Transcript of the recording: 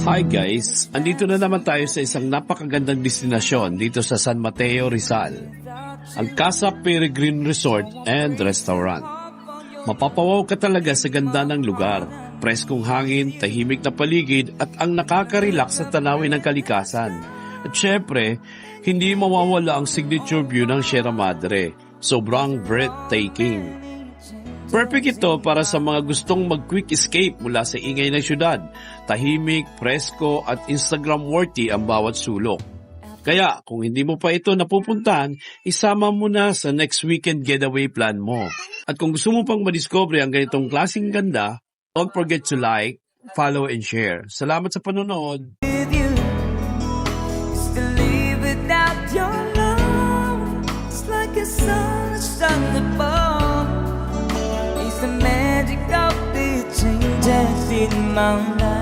Hi guys! Andito na naman tayo sa isang napakagandang destinasyon dito sa San Mateo, Rizal. Ang Casa Peregrine Resort and Restaurant. Mapapawaw ka talaga sa ganda ng lugar. Preskong hangin, tahimik na paligid at ang nakaka-relax sa tanawin ng kalikasan. At syempre, hindi mawawala ang signature view ng Sierra Madre. Sobrang breathtaking. Perfect ito para sa mga gustong mag-quick escape mula sa ingay ng syudad. Tahimik, presko at Instagram-worthy ang bawat sulok. Kaya kung hindi mo pa ito napupuntahan, isama mo na sa next weekend getaway plan mo. At kung gusto mo pang madiscover ang ganitong klaseng ganda, don't forget to like, follow and share. Salamat sa panonood! With you, is to live without your love. It's like a sunshine above. It's the magic of the changes in my life.